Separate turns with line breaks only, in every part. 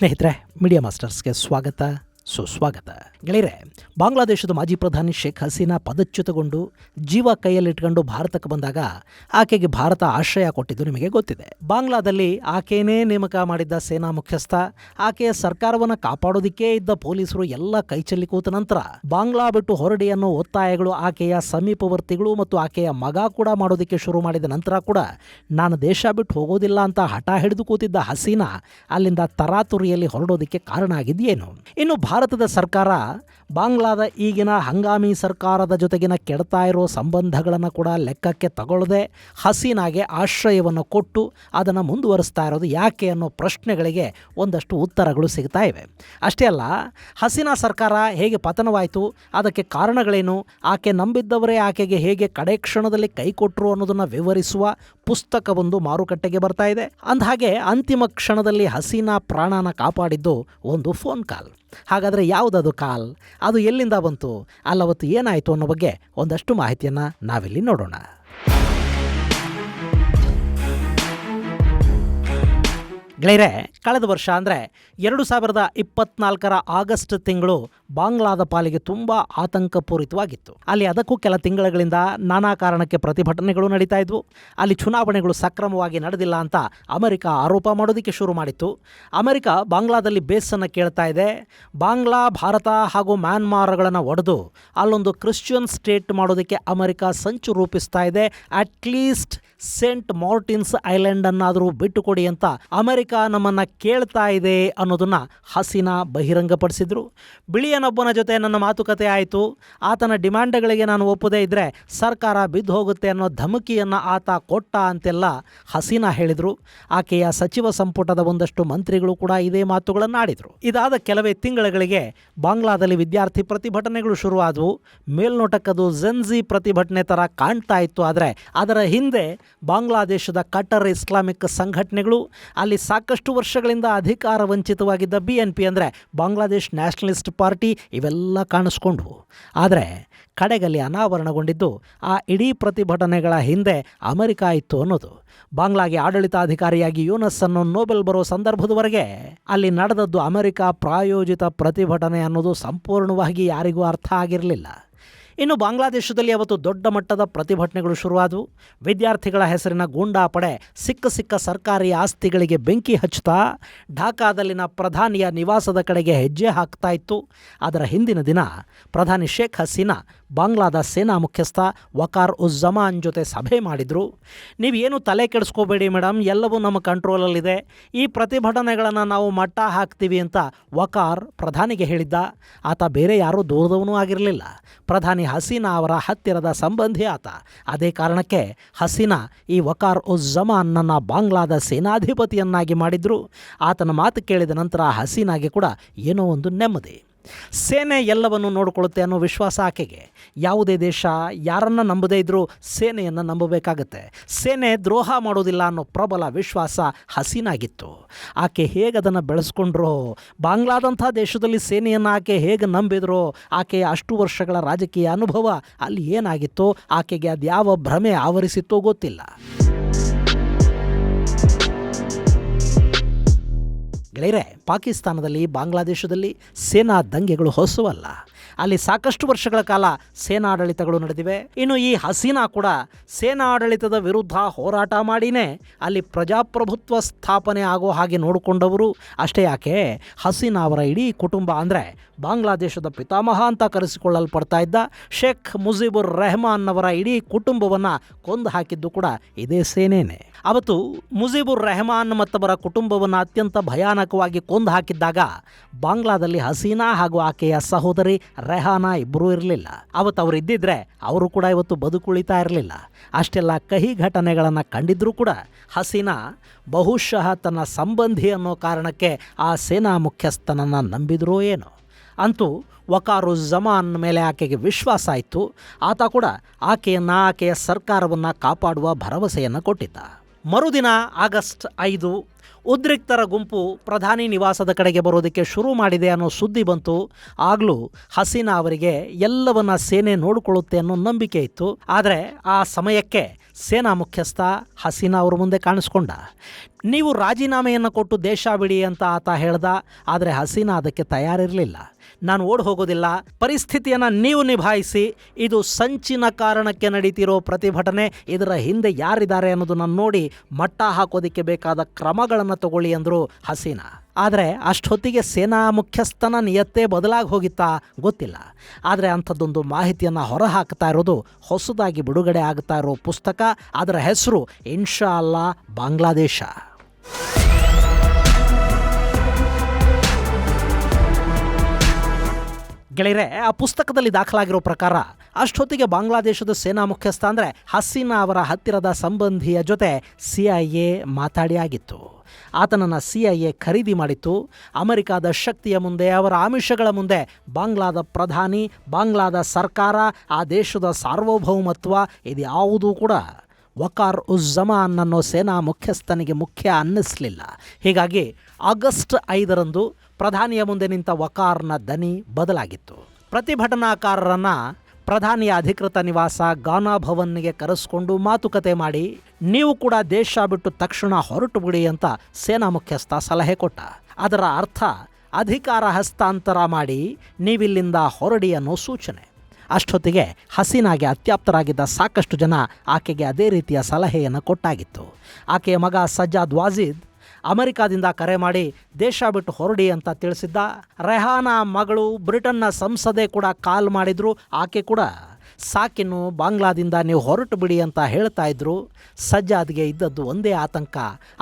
ಸ್ನೇಹಿತರೆ, ಮೀಡಿಯಾ ಮಾಸ್ಟರ್ಸ್ಗೆ ಸ್ವಾಗತ, ಸುಸ್ವಾಗತ. ಗೆಳೆಯರೆ, ಬಾಂಗ್ಲಾದೇಶದ ಮಾಜಿ ಪ್ರಧಾನಿ ಶೇಖ್ ಹಸೀನಾ ಪದಚ್ಯುತಗೊಂಡು ಜೀವ ಕೈಯಲ್ಲಿಟ್ಕೊಂಡು ಭಾರತಕ್ಕೆ ಬಂದಾಗ ಆಕೆಗೆ ಭಾರತ ಆಶ್ರಯ ಕೊಟ್ಟಿದ್ದು ನಿಮಗೆ ಗೊತ್ತಿದೆ. ಬಾಂಗ್ಲಾದಲ್ಲಿ ಆಕೆಯೇ ನೇಮಕ ಮಾಡಿದ್ದ ಸೇನಾ ಮುಖ್ಯಸ್ಥ, ಆಕೆಯ ಸರ್ಕಾರವನ್ನು ಕಾಪಾಡೋದಿಕ್ಕೇ ಇದ್ದ ಪೊಲೀಸರು ಎಲ್ಲ ಕೈಚೆಲ್ಲಿ ಕೂತ ನಂತರ ಬಾಂಗ್ಲಾ ಬಿಟ್ಟು ಹೊರಡಿ ಅನ್ನೋ ಒತ್ತಾಯಗಳು ಆಕೆಯ ಸಮೀಪವರ್ತಿಗಳು ಮತ್ತು ಆಕೆಯ ಮಗ ಕೂಡ ಮಾಡೋದಕ್ಕೆ ಶುರು ಮಾಡಿದ ನಂತರ ಕೂಡ ನಾನು ದೇಶ ಬಿಟ್ಟು ಹೋಗೋದಿಲ್ಲ ಅಂತ ಹಠ ಹಿಡಿದು ಕೂತಿದ್ದ ಹಸೀನಾ ಅಲ್ಲಿಂದ ತರಾತುರಿಯಲ್ಲಿ ಹೊರಡೋದಕ್ಕೆ ಕಾರಣ ಆಗಿದೆಯೇನು? ಇನ್ನು ಭಾರತದ ಸರ್ಕಾರ ಬಾಂಗ್ಲಾದ ಈಗಿನ ಹಂಗಾಮಿ ಸರ್ಕಾರದ ಜೊತೆಗಿನ ಕೆಡ್ತಾ ಇರೋ ಸಂಬಂಧಗಳನ್ನು ಕೂಡ ಲೆಕ್ಕಕ್ಕೆ ತಗೊಳ್ಳದೆ ಹಸೀನಾಗೆ ಆಶ್ರಯವನ್ನು ಕೊಟ್ಟು ಅದನ್ನು ಮುಂದುವರಿಸ್ತಾ ಇರೋದು ಯಾಕೆ ಅನ್ನೋ ಪ್ರಶ್ನೆಗಳಿಗೆ ಒಂದಷ್ಟು ಉತ್ತರಗಳು ಸಿಗ್ತಾ ಇವೆ. ಅಷ್ಟೇ ಅಲ್ಲ, ಹಸೀನಾ ಸರ್ಕಾರ ಹೇಗೆ ಪತನವಾಯಿತು, ಅದಕ್ಕೆ ಕಾರಣಗಳೇನು, ಆಕೆ ನಂಬಿದ್ದವರೇ ಆಕೆಗೆ ಹೇಗೆ ಕಡೆ ಕ್ಷಣದಲ್ಲಿ ಕೈ ಕೊಟ್ಟರು ಅನ್ನೋದನ್ನು ವಿವರಿಸುವ ಪುಸ್ತಕವೊಂದು ಮಾರುಕಟ್ಟೆಗೆ ಬರ್ತಾ ಇದೆ. ಅಂದಹಾಗೆ ಅಂತಿಮ ಕ್ಷಣದಲ್ಲಿ ಹಸೀನಾ ಪ್ರಾಣನ ಕಾಪಾಡಿದ್ದು ಒಂದು ಫೋನ್ ಕಾಲ್. ಹಾಗಾದರೆ ಯಾವುದದು ಕಾಲ್, ಅದು ಎಲ್ಲಿಂದ ಬಂತು, ಅಲ್ಲವತ್ತು ಏನಾಯಿತು ಅನ್ನೋ ಬಗ್ಗೆ ಒಂದಷ್ಟು ಮಾಹಿತಿಯನ್ನು ನಾವಿಲ್ಲಿ ನೋಡೋಣ. ಗೆಳೆಯರೆ, ಕಳೆದ ವರ್ಷ ಅಂದರೆ 2024 ಆಗಸ್ಟ್ ತಿಂಗಳು ಬಾಂಗ್ಲಾದ ಪಾಲಿಗೆ ತುಂಬ ಆತಂಕಪೂರಿತವಾಗಿತ್ತು. ಅಲ್ಲಿ ಅದಕ್ಕೂ ಕೆಲ ತಿಂಗಳುಗಳಿಂದ ನಾನಾ ಕಾರಣಕ್ಕೆ ಪ್ರತಿಭಟನೆಗಳು ನಡೀತಾ ಇದ್ವು. ಅಲ್ಲಿ ಚುನಾವಣೆಗಳು ಸಕ್ರಮವಾಗಿ ನಡೆದಿಲ್ಲ ಅಂತ ಅಮೆರಿಕ ಆರೋಪ ಮಾಡೋದಕ್ಕೆ ಶುರು ಮಾಡಿತ್ತು. ಅಮೆರಿಕ ಬಾಂಗ್ಲಾದಲ್ಲಿ ಬೇಸನ್ನು ಕೇಳ್ತಾ ಇದೆ. ಬಾಂಗ್ಲಾ, ಭಾರತ ಹಾಗೂ ಮ್ಯಾನ್ಮಾರ್ಗಳನ್ನು ಒಡೆದು ಅಲ್ಲೊಂದು ಕ್ರಿಶ್ಚಿಯನ್ ಸ್ಟೇಟ್ ಮಾಡೋದಕ್ಕೆ ಅಮೆರಿಕ ಸಂಚು ರೂಪಿಸ್ತಾ ಇದೆ. ಅಟ್ಲೀಸ್ಟ್ ಸೇಂಟ್ ಮಾರ್ಟಿನ್ಸ್ ಐಲ್ಯಾಂಡನ್ನಾದರೂ ಬಿಟ್ಟುಕೊಡಿ ಅಂತ ಅಮೆರಿಕ ನಮ್ಮನ್ನು ಕೇಳ್ತಾ ಇದೆ ಅನ್ನೋದನ್ನು ಹಸೀನಾ ಬಹಿರಂಗಪಡಿಸಿದ್ರು. ಬಿಳಿಯನೊಬ್ಬನ ಜೊತೆ ನನ್ನ ಮಾತುಕತೆ ಆಯಿತು, ಆತನ ಡಿಮ್ಯಾಂಡ್ಗಳಿಗೆ ನಾನು ಒಪ್ಪದೇ ಇದ್ದರೆ ಸರ್ಕಾರ ಬಿದ್ದು ಹೋಗುತ್ತೆ ಅನ್ನೋ ಧಮಕಿಯನ್ನು ಆತ ಕೊಟ್ಟ ಅಂತೆಲ್ಲ ಹಸೀನಾ ಹೇಳಿದರು. ಆಕೆಯ ಸಚಿವ ಸಂಪುಟದ ಒಂದಷ್ಟು ಮಂತ್ರಿಗಳು ಕೂಡ ಇದೇ ಮಾತುಗಳನ್ನು ಆಡಿದರು. ಇದಾದ ಕೆಲವೇ ತಿಂಗಳುಗಳಿಗೆ ಬಾಂಗ್ಲಾದಲ್ಲಿ ವಿದ್ಯಾರ್ಥಿ ಪ್ರತಿಭಟನೆಗಳು ಶುರುವಾದವು. ಮೇಲ್ನೋಟಕ್ಕದು ಜೆನ್ಜಿ ಪ್ರತಿಭಟನೆ ಥರ ಕಾಣ್ತಾ ಇತ್ತು, ಆದರೆ ಅದರ ಹಿಂದೆ ಬಾಂಗ್ಲಾದೇಶದ ಕಟ್ಟರ್ ಇಸ್ಲಾಮಿಕ್ ಸಂಘಟನೆಗಳು, ಅಲ್ಲಿ ಸಾಕಷ್ಟು ವರ್ಷಗಳಿಂದ ಅಧಿಕಾರ ವಂಚಿತವಾಗಿದ್ದ BNP ಅಂದರೆ ಬಾಂಗ್ಲಾದೇಶ್ ನ್ಯಾಷನಲಿಸ್ಟ್ ಪಾರ್ಟಿ, ಇವೆಲ್ಲ ಕಾಣಿಸ್ಕೊಂಡ್ವು. ಆದರೆ ಕಡೆಗಲ್ಲಿ ಅನಾವರಣಗೊಂಡಿದ್ದು ಆ ಇಡೀ ಪ್ರತಿಭಟನೆಗಳ ಹಿಂದೆ ಅಮೆರಿಕ ಇತ್ತು ಅನ್ನೋದು. ಬಾಂಗ್ಲಾಗೆ ಆಡಳಿತಾಧಿಕಾರಿಯಾಗಿ ಯೂನಸ್ ಅನ್ನೋ ನೋಬೆಲ್ ಬರೋ ಸಂದರ್ಭದವರೆಗೆ ಅಲ್ಲಿ ನಡೆದದ್ದು ಅಮೆರಿಕ ಪ್ರಾಯೋಜಿತ ಪ್ರತಿಭಟನೆ ಅನ್ನೋದು ಸಂಪೂರ್ಣವಾಗಿ ಯಾರಿಗೂ ಅರ್ಥ ಆಗಿರಲಿಲ್ಲ. ಇನ್ನು ಬಾಂಗ್ಲಾದೇಶದಲ್ಲಿ ಅವತ್ತು ದೊಡ್ಡ ಮಟ್ಟದ ಪ್ರತಿಭಟನೆಗಳು ಶುರುವಾದವು. ವಿದ್ಯಾರ್ಥಿಗಳ ಹೆಸರಿನ ಗೂಂಡಾ ಪಡೆ ಸಿಕ್ಕ ಸರ್ಕಾರಿ ಆಸ್ತಿಗಳಿಗೆ ಬೆಂಕಿ ಹಚ್ಚುತ್ತಾ ಢಾಕಾದಲ್ಲಿನ ಪ್ರಧಾನಿಯ ನಿವಾಸದ ಕಡೆಗೆ ಹೆಜ್ಜೆ ಹಾಕ್ತಾ ಇತ್ತು. ಅದರ ಹಿಂದಿನ ದಿನ ಪ್ರಧಾನಿ ಶೇಖ್ ಹಸೀನಾ ಬಾಂಗ್ಲಾದ ಸೇನಾ ಮುಖ್ಯಸ್ಥ ವಕಾರ್ ಉಜ್ ಜಮಾನ್ ಜೊತೆ ಸಭೆ ಮಾಡಿದರು. ನೀವೇನು ತಲೆ ಕೆಡಿಸ್ಕೋಬೇಡಿ ಮೇಡಮ್, ಎಲ್ಲವೂ ನಮ್ಮ ಕಂಟ್ರೋಲಲ್ಲಿದೆ, ಈ ಪ್ರತಿಭಟನೆಗಳನ್ನು ನಾವು ಮಟ್ಟ ಹಾಕ್ತೀವಿ ಅಂತ ವಕಾರ್ ಪ್ರಧಾನಿಗೆ ಹೇಳಿದ್ದ. ಆತ ಬೇರೆ ಯಾರೂ ದೂರದವನೂ ಆಗಿರಲಿಲ್ಲ, ಪ್ರಧಾನಿ ಹಸೀನಾ ಅವರ ಹತ್ತಿರದ ಸಂಬಂಧಿ ಆತ. ಅದೇ ಕಾರಣಕ್ಕೆ ಹಸೀನಾ ಈ ವಕಾರ್ ಉಜ್ ಜಮಾನ್ನನ್ನು ಬಾಂಗ್ಲಾದ ಸೇನಾಧಿಪತಿಯನ್ನಾಗಿ ಮಾಡಿದ್ರು. ಆತನ ಮಾತು ಕೇಳಿದ ನಂತರ ಹಸೀನಾಗೆ ಕೂಡ ಏನೋ ಒಂದು ನೆಮ್ಮದಿ. ಸೇನೆ ಎಲ್ಲವನ್ನು ನೋಡಿಕೊಳ್ಳುತ್ತೆ ಅನ್ನೋ ವಿಶ್ವಾಸ ಆಕೆಗೆ. ಯಾವುದೇ ದೇಶ ಯಾರನ್ನು ನಂಬದೇ ಇದ್ರೂ ಸೇನೆಯನ್ನು ನಂಬಬೇಕಾಗತ್ತೆ. ಸೇನೆ ದ್ರೋಹ ಮಾಡೋದಿಲ್ಲ ಅನ್ನೋ ಪ್ರಬಲ ವಿಶ್ವಾಸ ಹಸೀನಾಗಿತ್ತು. ಆಕೆ ಹೇಗೆ ಅದನ್ನು ಬೆಳೆಸ್ಕೊಂಡ್ರೋ, ಬಾಂಗ್ಲಾದಂಥ ದೇಶದಲ್ಲಿ ಸೇನೆಯನ್ನು ಆಕೆ ಹೇಗೆ ನಂಬಿದ್ರೋ, ಆಕೆಯ ಅಷ್ಟು ವರ್ಷಗಳ ರಾಜಕೀಯ ಅನುಭವ ಅಲ್ಲಿ ಏನಾಗಿತ್ತೋ, ಆಕೆಗೆ ಅದ್ಯಾವ ಭ್ರಮೆ ಆವರಿಸಿತ್ತೋ ಗೊತ್ತಿಲ್ಲ. ಗೆಳೆಯರೆ, ಪಾಕಿಸ್ತಾನದಲ್ಲಿ, ಬಾಂಗ್ಲಾದೇಶದಲ್ಲಿ ಸೇನಾ ದಂಗೆಗಳು ಹೊಸವಲ್ಲ. ಅಲ್ಲಿ ಸಾಕಷ್ಟು ವರ್ಷಗಳ ಕಾಲ ಸೇನಾಡಳಿತಗಳು ನಡೆದಿವೆ. ಇನ್ನು ಈ ಹಸೀನಾ ಕೂಡ ಸೇನಾಡಳಿತದ ವಿರುದ್ಧ ಹೋರಾಟ ಮಾಡಿನೇ ಅಲ್ಲಿ ಪ್ರಜಾಪ್ರಭುತ್ವ ಸ್ಥಾಪನೆ ಆಗೋ ಹಾಗೆ ನೋಡಿಕೊಂಡವರು. ಅಷ್ಟೇ ಯಾಕೆ, ಹಸೀನಾ ಅವರ ಇಡೀ ಕುಟುಂಬ ಅಂದರೆ ಬಾಂಗ್ಲಾದೇಶದ ಪಿತಾಮಹ ಅಂತ ಕರೆಸಿಕೊಳ್ಳಲ್ಪಡ್ತಾ ಇದ್ದ ಶೇಖ್ ಮುಜಿಬುರ್ ರೆಹಮಾನ್ ಅವರ ಇಡೀ ಕುಟುಂಬವನ್ನು ಕೊಂದು ಹಾಕಿದ್ದು ಕೂಡ ಇದೇ ಸೇನೆನೇ. ಅವತ್ತು ಮುಜಿಬುರ್ ರೆಹಮಾನ್ ಮತ್ತವರ ಕುಟುಂಬವನ್ನು ಅತ್ಯಂತ ಭಯಾನಕವಾಗಿ ಕೊಂದು ಹಾಕಿದ್ದಾಗ ಬಾಂಗ್ಲಾದಲ್ಲಿ ಹಸೀನಾ ಹಾಗೂ ಆಕೆಯ ಸಹೋದರಿ ರೆಹಾನಾ ಇಬ್ಬರೂ ಇರಲಿಲ್ಲ. ಅವತ್ತು ಅವರು ಇದ್ದಿದ್ರೆ ಅವರು ಕೂಡ ಇವತ್ತು ಬದುಕುಳಿತಾ ಇರಲಿಲ್ಲ. ಅಷ್ಟೆಲ್ಲ ಕಹಿ ಘಟನೆಗಳನ್ನು ಕಂಡಿದ್ರೂ ಕೂಡ ಹಸೀನಾ ಬಹುಶಃ ತನ್ನ ಸಂಬಂಧಿ ಅನ್ನೋ ಕಾರಣಕ್ಕೆ ಆ ಸೇನಾ ಮುಖ್ಯಸ್ಥನನ್ನು ನಂಬಿದ್ರೋ ಏನೋ. ಅಂತೂ ವಕಾರು ಜಮಾನ್ ಮೇಲೆ ಆಕೆಗೆ ವಿಶ್ವಾಸ ಆಯಿತು. ಆತ ಕೂಡ ಆಕೆಯನ್ನು, ಆಕೆಯ ಸರ್ಕಾರವನ್ನು ಕಾಪಾಡುವ ಭರವಸೆಯನ್ನು ಕೊಟ್ಟಿದ್ದ. ಮರುದಿನ ಆಗಸ್ಟ್ 5 ಉದ್ರಿಕ್ತರ ಗುಂಪು ಪ್ರಧಾನಿ ನಿವಾಸದ ಕಡೆಗೆ ಬರೋದಕ್ಕೆ ಶುರು ಮಾಡಿದೆ ಅನ್ನೋ ಸುದ್ದಿ ಬಂತು. ಆಗಲೂ ಹಸೀನಾ ಅವರಿಗೆ ಎಲ್ಲವನ್ನ ಸೇನೆ ನೋಡಿಕೊಳ್ಳುತ್ತೆ ಅನ್ನೋ ನಂಬಿಕೆ ಇತ್ತು. ಆದರೆ ಆ ಸಮಯಕ್ಕೆ ಸೇನಾ ಮುಖ್ಯಸ್ಥ ಹಸೀನಾ ಅವ್ರ ಮುಂದೆ ಕಾಣಿಸ್ಕೊಂಡ. ನೀವು ರಾಜೀನಾಮೆಯನ್ನು ಕೊಟ್ಟು ದೇಶ ಬಿಡಿ ಅಂತ ಆತ ಹೇಳ್ದ. ಆದರೆ ಹಸೀನಾ ಅದಕ್ಕೆ ತಯಾರಿರಲಿಲ್ಲ. ನಾನು ಓಡಿ ಹೋಗೋದಿಲ್ಲ, ಪರಿಸ್ಥಿತಿಯನ್ನು ನೀವು ನಿಭಾಯಿಸಿ, ಇದು ಸಂಚಿನ ಕಾರಣಕ್ಕೆ ನಡೀತಿರೋ ಪ್ರತಿಭಟನೆ, ಇದರ ಹಿಂದೆ ಯಾರಿದ್ದಾರೆ ಅನ್ನೋದನ್ನು ನೋಡಿ ಮಟ್ಟ ಹಾಕೋದಕ್ಕೆ ಬೇಕಾದ ಕ್ರಮಗಳನ್ನು ತಗೊಳ್ಳಿ ಅಂದರು ಹಸೀನಾ. ಆದರೆ ಅಷ್ಟೊತ್ತಿಗೆ ಸೇನಾ ಮುಖ್ಯಸ್ಥನ ನಿಯತ್ತೇ ಬದಲಾಗಿ ಹೋಗಿತ್ತಾ ಗೊತ್ತಿಲ್ಲ. ಆದರೆ ಅಂಥದ್ದೊಂದು ಮಾಹಿತಿಯನ್ನು ಹೊರಹಾಕ್ತಾ ಇರೋದು ಹೊಸದಾಗಿ ಬಿಡುಗಡೆ ಆಗ್ತಾ ಇರೋ ಪುಸ್ತಕ. ಅದರ ಹೆಸರು ಇನ್ಶಾ ಅಲ್ಲಾ ಬಾಂಗ್ಲಾದೇಶ. ಗೆಳೆಯರೆ, ಆ ಪುಸ್ತಕದಲ್ಲಿ ದಾಖಲಾಗಿರೋ ಪ್ರಕಾರ ಅಷ್ಟೊತ್ತಿಗೆ ಬಾಂಗ್ಲಾದೇಶದ ಸೇನಾ ಮುಖ್ಯಸ್ಥ ಅಂದರೆ ಹಸೀನಾ ಅವರ ಹತ್ತಿರದ ಸಂಬಂಧಿಯ ಜೊತೆ CIA ಮಾತಾಡಿ ಆಗಿತ್ತು. ಆತನನ್ನು CIA ಖರೀದಿ ಮಾಡಿತ್ತು. ಅಮೆರಿಕಾದ ಶಕ್ತಿಯ ಮುಂದೆ, ಅವರ ಆಮಿಷಗಳ ಮುಂದೆ ಬಾಂಗ್ಲಾದ ಪ್ರಧಾನಿ, ಬಾಂಗ್ಲಾದ ಸರ್ಕಾರ, ಆ ದೇಶದ ಸಾರ್ವಭೌಮತ್ವ ಇದ್ಯಾವುದೂ ಕೂಡ ವಕಾರ್ ಉಜ್ಜಮಾನ್ ಅನ್ನೋ ಸೇನಾ ಮುಖ್ಯಸ್ಥನಿಗೆ ಮುಖ್ಯ ಅನ್ನಿಸಲಿಲ್ಲ. ಹೀಗಾಗಿ ಆಗಸ್ಟ್ 5ರಂದು ಪ್ರಧಾನಿಯ ಮುಂದೆ ನಿಂತ ವಕಾರ್ನ ದನಿ ಬದಲಾಗಿತ್ತು. ಪ್ರತಿಭಟನಾಕಾರರನ್ನು ಪ್ರಧಾನಿಯ ಅಧಿಕೃತ ನಿವಾಸ ಗಾನಾ ಭವನ್ಗೆ ಕರೆಸ್ಕೊಂಡು ಮಾತುಕತೆ ಮಾಡಿ, ನೀವು ಕೂಡ ದೇಶ ಬಿಟ್ಟು ತಕ್ಷಣ ಹೊರಟು ಬಿಡಿ ಅಂತ ಸೇನಾ ಮುಖ್ಯಸ್ಥ ಸಲಹೆ ಕೊಟ್ಟ. ಅದರ ಅರ್ಥ ಅಧಿಕಾರ ಹಸ್ತಾಂತರ ಮಾಡಿ ನೀವಿಲ್ಲಿಂದ ಹೊರಡಿ ಅನ್ನೋ ಸೂಚನೆ. ಅಷ್ಟೊತ್ತಿಗೆ ಹಸೀನಾಗೆ ಅತ್ಯಾಪ್ತರಾಗಿದ್ದ ಸಾಕಷ್ಟು ಜನ ಆಕೆಗೆ ಅದೇ ರೀತಿಯ ಸಲಹೆಯನ್ನು ಕೊಟ್ಟಾಗಿತ್ತು. ಆಕೆಯ ಮಗ ಸಜ್ಜಾದ್ ವಾಜಿದ್ ಅಮೆರಿಕಾದಿಂದ ಕರೆ ಮಾಡಿ ದೇಶ ಬಿಟ್ಟು ಹೊರಡಿ ಅಂತ ತಿಳಿಸಿದ್ದ. ರೆಹಾನಾ ಮಗಳು ಬ್ರಿಟನ್ನ ಸಂಸದೆ ಕೂಡ ಕಾಲ್ ಮಾಡಿದ್ರು. ಆಕೆ ಕೂಡ ಸಾಕಿನ್ನು ಬಾಂಗ್ಲಾದಿಂದ ನೀವು ಹೊರಟು ಬಿಡಿ ಅಂತ ಹೇಳ್ತಾ ಇದ್ರು. ಸಜ್ಜಾದ್ಗೆ ಇದ್ದದ್ದು ಒಂದೇ ಆತಂಕ,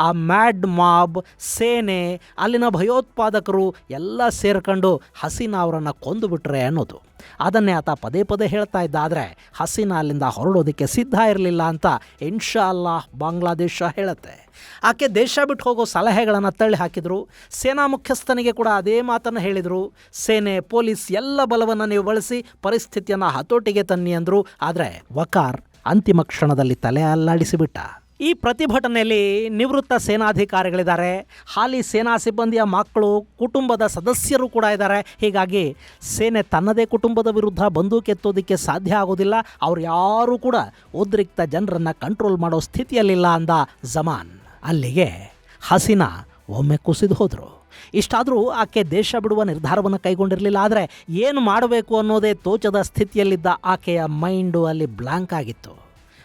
ಆ ಮ್ಯಾಡ್ ಮಾಬ್, ಸೇನೆ, ಅಲ್ಲಿನ ಭಯೋತ್ಪಾದಕರು ಎಲ್ಲ ಸೇರ್ಕೊಂಡು ಹಸೀನಾ ಅವರನ್ನು ಕೊಂದುಬಿಟ್ರೆ ಅನ್ನೋದು. ಅದನ್ನೇ ಆತ ಪದೇ ಪದೇ ಹೇಳ್ತಾ ಇದ್ದ. ಆದರೆ ಹಸೀನಾ ಅಲ್ಲಿಂದ ಹೊರಡೋದಕ್ಕೆ ಸಿದ್ಧ ಇರಲಿಲ್ಲ ಅಂತ ಇನ್ಶಾ ಅಲ್ಲಾ ಬಾಂಗ್ಲಾದೇಶ ಹೇಳುತ್ತೆ. ಆಕೆ ದೇಶ ಬಿಟ್ಟು ಹೋಗೋ ಸಲಹೆಗಳನ್ನು ತಳ್ಳಿ ಹಾಕಿದರು. ಸೇನಾ ಮುಖ್ಯಸ್ಥನಿಗೆ ಕೂಡ ಅದೇ ಮಾತನ್ನು ಹೇಳಿದರು. ಸೇನೆ, ಪೊಲೀಸ್ ಎಲ್ಲ ಬಲವನ್ನು ನೀವು ಬಳಸಿ ಪರಿಸ್ಥಿತಿಯನ್ನು ಹತೋಟಿಗೆ ತನ್ನಿ ಅಂದರು. ಆದರೆ ವಕಾರ್ ಅಂತಿಮ ಕ್ಷಣದಲ್ಲಿ ತಲೆ ಅಲ್ಲಾಡಿಸಿಬಿಟ್ಟ. ಈ ಪ್ರತಿಭಟನೆಯಲ್ಲಿ ನಿವೃತ್ತ ಸೇನಾಧಿಕಾರಿಗಳಿದ್ದಾರೆ, ಹಾಲಿ ಸೇನಾ ಸಿಬ್ಬಂದಿಯ ಮಕ್ಕಳು, ಕುಟುಂಬದ ಸದಸ್ಯರು ಕೂಡ ಇದ್ದಾರೆ. ಹೀಗಾಗಿ ಸೇನೆ ತನ್ನದೇ ಕುಟುಂಬದ ವಿರುದ್ಧ ಬಂದೂಕೆತ್ತೋದಕ್ಕೆ ಸಾಧ್ಯ ಆಗೋದಿಲ್ಲ. ಅವ್ರು ಯಾರೂ ಕೂಡ ಉದ್ರಿಕ್ತ ಜನರನ್ನು ಕಂಟ್ರೋಲ್ ಮಾಡೋ ಸ್ಥಿತಿಯಲ್ಲಿಲ್ಲ ಅಂದ ಜಮಾನ್. ಅಲ್ಲಿಗೆ ಹಸೀನಾ ಒಮ್ಮೆ ಕುಸಿದು ಹೋದರು. ಇಷ್ಟಾದರೂ ಆಕೆ ದೇಶ ಬಿಡುವ ನಿರ್ಧಾರವನ್ನು ಕೈಗೊಂಡಿರಲಿಲ್ಲ. ಆದರೆ ಏನು ಮಾಡಬೇಕು ಅನ್ನೋದೇ ತೋಚದ ಸ್ಥಿತಿಯಲ್ಲಿದ್ದ ಆಕೆಯ ಮೈಂಡು ಅಲ್ಲಿ ಬ್ಲ್ಯಾಂಕ್ ಆಗಿತ್ತು.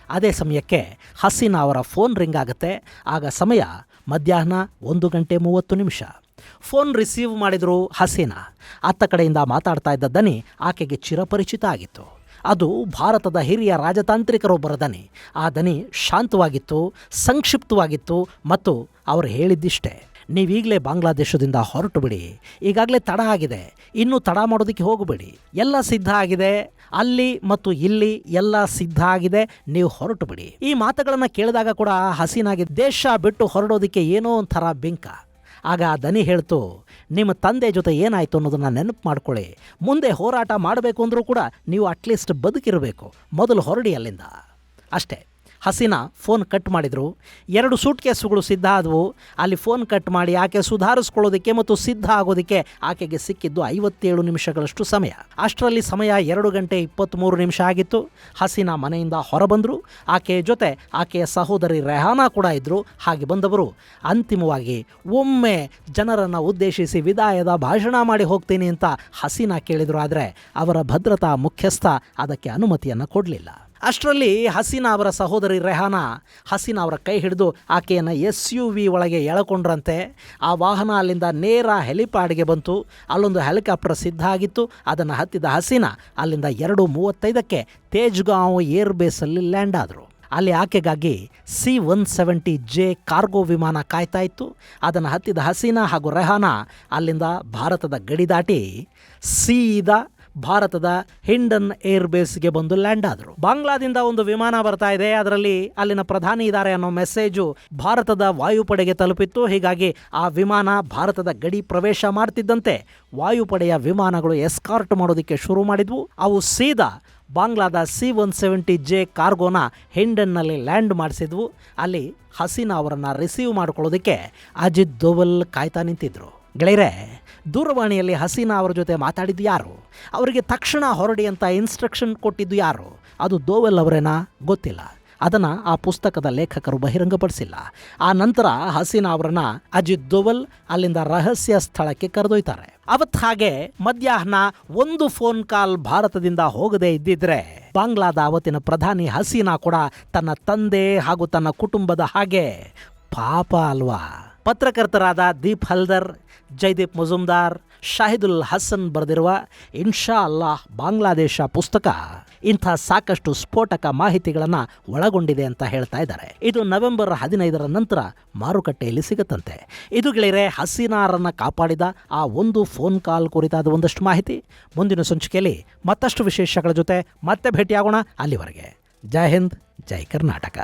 ಅದೇ ಸಮಯಕ್ಕೆ ಹಸೀನಾ ಅವರ ಫೋನ್ ರಿಂಗ್ ಆಗುತ್ತೆ. ಆಗ ಸಮಯ ಮಧ್ಯಾಹ್ನ 1:30. ಫೋನ್ ರಿಸೀವ್ ಮಾಡಿದರು ಹಸೀನಾ. ಅತ್ತ ಕಡೆಯಿಂದ ಮಾತಾಡ್ತಾ ಇದ್ದ ದನಿ ಆಕೆಗೆ ಚಿರಪರಿಚಿತ ಆಗಿತ್ತು. ಅದು ಭಾರತದ ಹಿರಿಯ ರಾಜತಾಂತ್ರಿಕರೊಬ್ಬರ ದನಿ. ಆ ದನಿ ಶಾಂತವಾಗಿತ್ತು, ಸಂಕ್ಷಿಪ್ತವಾಗಿತ್ತು ಮತ್ತು ಅವರು ಹೇಳಿದ್ದಿಷ್ಟೇ: ನೀವೀಗಲೇ ಬಾಂಗ್ಲಾದೇಶದಿಂದ ಹೊರಟು ಬಿಡಿ, ಈಗಾಗಲೇ ತಡ ಆಗಿದೆ, ಇನ್ನೂ ತಡ ಮಾಡೋದಕ್ಕೆ ಹೋಗಬೇಡಿ, ಎಲ್ಲ ಸಿದ್ಧ ಆಗಿದೆ, ಅಲ್ಲಿ ಮತ್ತು ಇಲ್ಲಿ ಎಲ್ಲ ಸಿದ್ಧ ಆಗಿದೆ, ನೀವು ಹೊರಟು ಬಿಡಿ. ಈ ಮಾತುಗಳನ್ನು ಕೇಳಿದಾಗ ಕೂಡ ಹಸೀನಾಗೆ ದೇಶ ಬಿಟ್ಟು ಹೊರಡೋದಕ್ಕೆ ಏನೋ ಒಂಥರ ಬಿಂಕ. ಆಗ ಆ ದನಿ ಹೇಳ್ತು, ನಿಮ್ಮ ತಂದೆ ಜೊತೆ ಏನಾಯಿತು ಅನ್ನೋದನ್ನು ನೆನಪು ಮಾಡ್ಕೊಳ್ಳಿ. ಮುಂದೆ ಹೋರಾಟ ಮಾಡಬೇಕು ಅಂದರೂ ಕೂಡ ನೀವು ಅಟ್ಲೀಸ್ಟ್ ಬದುಕಿರಬೇಕು, ಮೊದಲು ಹೊರಡಿ ಅಲ್ಲಿಂದ. ಅಷ್ಟೇ. ಹಸೀನಾ ಫೋನ್ ಕಟ್ ಮಾಡಿದರು. 2 ಸೂಟ್ ಕೇಸುಗಳು ಸಿದ್ಧ ಆದವು. ಅಲ್ಲಿ ಫೋನ್ ಕಟ್ ಮಾಡಿ ಆಕೆ ಸುಧಾರಿಸ್ಕೊಳ್ಳೋದಕ್ಕೆ ಮತ್ತು ಸಿದ್ಧ ಆಗೋದಕ್ಕೆ ಆಕೆಗೆ ಸಿಕ್ಕಿದ್ದು 57 ನಿಮಿಷಗಳಷ್ಟು ಸಮಯ. ಅಷ್ಟರಲ್ಲಿ ಸಮಯ 2:23 ಆಗಿತ್ತು. ಹಸೀನಾ ಮನೆಯಿಂದ ಹೊರಬಂದರು. ಆಕೆಯ ಜೊತೆ ಆಕೆಯ ಸಹೋದರಿ ರೆಹಾನಾ ಕೂಡ ಇದ್ದರು. ಹಾಗೆ ಬಂದವರು ಅಂತಿಮವಾಗಿ ಒಮ್ಮೆ ಜನರನ್ನು ಉದ್ದೇಶಿಸಿ ವಿದಾಯದ ಭಾಷಣ ಮಾಡಿ ಹೋಗ್ತೀನಿ ಅಂತ ಹಸೀನಾ ಕೇಳಿದರು. ಆದರೆ ಅವರ ಭದ್ರತಾ ಮುಖ್ಯಸ್ಥ ಅದಕ್ಕೆ ಅನುಮತಿಯನ್ನು ಕೊಡಲಿಲ್ಲ. ಅಷ್ಟರಲ್ಲಿ ಹಸೀನಾ ಅವರ ಸಹೋದರಿ ರೆಹಾನಾ ಹಸೀನಾ ಅವರ ಕೈ ಹಿಡಿದು ಆಕೆಯನ್ನು SUV ಒಳಗೆ ಎಳಕೊಂಡ್ರಂತೆ. ಆ ವಾಹನ ಅಲ್ಲಿಂದ ನೇರ ಹೆಲಿಪ್ಯಾಡ್ಗೆ ಬಂತು. ಅಲ್ಲೊಂದು ಹೆಲಿಕಾಪ್ಟರ್ ಸಿದ್ಧ ಆಗಿತ್ತು. ಅದನ್ನು ಹತ್ತಿದ ಹಸೀನಾ ಅಲ್ಲಿಂದ 2:35 ತೇಜ್ಗಾಂವ್ ಏರ್ಬೇಸಲ್ಲಿ ಲ್ಯಾಂಡ್ ಆದರು. ಅಲ್ಲಿ ಆಕೆಗಾಗಿ C-170J ಕಾರ್ಗೋ ವಿಮಾನ ಕಾಯ್ತಾ ಇತ್ತು. ಅದನ್ನು ಹತ್ತಿದ ಹಸೀನಾ ಹಾಗೂ ರೆಹಾನಾ ಅಲ್ಲಿಂದ ಭಾರತದ ಗಡಿ ದಾಟಿ ಸೀದಾ ಭಾರತದ ಹಿಂಡನ್ ಏರ್ಬೇಸ್ಗೆ ಬಂದು ಲ್ಯಾಂಡ್ ಆದರು. ಬಾಂಗ್ಲಾದಿಂದ ಒಂದು ವಿಮಾನ ಬರ್ತಾ ಇದೆ, ಅದರಲ್ಲಿ ಅಲ್ಲಿನ ಪ್ರಧಾನಿ ಇದ್ದಾರೆ ಅನ್ನೋ ಮೆಸೇಜು ಭಾರತದ ವಾಯುಪಡೆಗೆ ತಲುಪಿತ್ತು. ಹೀಗಾಗಿ ಆ ವಿಮಾನ ಭಾರತದ ಗಡಿ ಪ್ರವೇಶ ಮಾಡ್ತಿದ್ದಂತೆ ವಾಯುಪಡೆಯ ವಿಮಾನಗಳು ಎಸ್ಕಾರ್ಟ್ ಮಾಡೋದಕ್ಕೆ ಶುರು ಮಾಡಿದ್ವು. ಅವು ಸೀದಾ ಬಾಂಗ್ಲಾದ C-170J ಕಾರ್ಗೋನ ಹಿಂಡನ್ನಲ್ಲಿ ಲ್ಯಾಂಡ್ ಮಾಡಿಸಿದ್ವು. ಅಲ್ಲಿ ಹಸೀನಾ ಅವರನ್ನು ರಿಸೀವ್ ಮಾಡ್ಕೊಳ್ಳೋದಕ್ಕೆ ಅಜಿತ್ ದೋವಲ್ ಕಾಯ್ತಾ ನಿಂತಿದ್ರು. ಗೆಳೆಯರೆ, ದೂರವಾಣಿಯಲ್ಲಿ ಹಸೀನಾ ಅವರ ಜೊತೆ ಮಾತಾಡಿದ್ದು ಯಾರು? ಅವರಿಗೆ ತಕ್ಷಣ ಹೊರಡಿ ಅಂತ ಇನ್ಸ್ಟ್ರಕ್ಷನ್ ಕೊಟ್ಟಿದ್ದು ಯಾರು? ಅದು ದೋವಲ್ ಅವರೇನಾ? ಗೊತ್ತಿಲ್ಲ. ಅದನ್ನು ಆ ಪುಸ್ತಕದ ಲೇಖಕರು ಬಹಿರಂಗಪಡಿಸಿಲ್ಲ. ಆ ನಂತರ ಹಸೀನಾ ಅವರನ್ನ ಅಜಿತ್ ದೋವಲ್ ಅಲ್ಲಿಂದ ರಹಸ್ಯ ಸ್ಥಳಕ್ಕೆ ಕರೆದೊಯ್ತಾರೆ. ಅವತ್ತು ಹಾಗೆ ಮಧ್ಯಾಹ್ನ ಒಂದು ಫೋನ್ ಕಾಲ್ ಭಾರತದಿಂದ ಹೋಗದೇ ಇದ್ದಿದ್ರೆ ಬಾಂಗ್ಲಾದ ಅವತ್ತಿನ ಪ್ರಧಾನಿ ಹಸೀನಾ ಕೂಡ ತನ್ನ ತಂದೆ ಹಾಗೂ ತನ್ನ ಕುಟುಂಬದ ಹಾಗೆ ಪಾಪ ಅಲ್ವಾ. ಪತ್ರಕರ್ತರಾದ ದೀಪ್ ಹಲ್ದರ್, ಜೈದೀಪ್ ಮುಜುಮ್ದಾರ್, ಶಾಹಿದುಲ್ ಹಸನ್ ಬರೆದಿರುವ ಇನ್ಶಾ ಅಲ್ಲಾಹ್ ಬಾಂಗ್ಲಾದೇಶ ಪುಸ್ತಕ ಇಂಥ ಸಾಕಷ್ಟು ಸ್ಫೋಟಕ ಮಾಹಿತಿಗಳನ್ನು ಒಳಗೊಂಡಿದೆ ಅಂತ ಹೇಳ್ತಾ ಇದ್ದಾರೆ. ಇದು ನವೆಂಬರ್ 15 ನಂತರ ಮಾರುಕಟ್ಟೆಯಲ್ಲಿ ಸಿಗುತ್ತಂತೆ. ಇದು ಗೆಳೆಯರೆ ಹಸೀನಾರನ್ನು ಕಾಪಾಡಿದ ಆ ಒಂದು ಫೋನ್ ಕಾಲ್ ಕುರಿತಾದ ಒಂದಷ್ಟು ಮಾಹಿತಿ. ಮುಂದಿನ ಸಂಚಿಕೆಯಲ್ಲಿ ಮತ್ತಷ್ಟು ವಿಶೇಷಗಳ ಜೊತೆ ಮತ್ತೆ ಭೇಟಿಯಾಗೋಣ. ಅಲ್ಲಿವರೆಗೆ ಜೈ ಹಿಂದ್, ಜೈ ಕರ್ನಾಟಕ.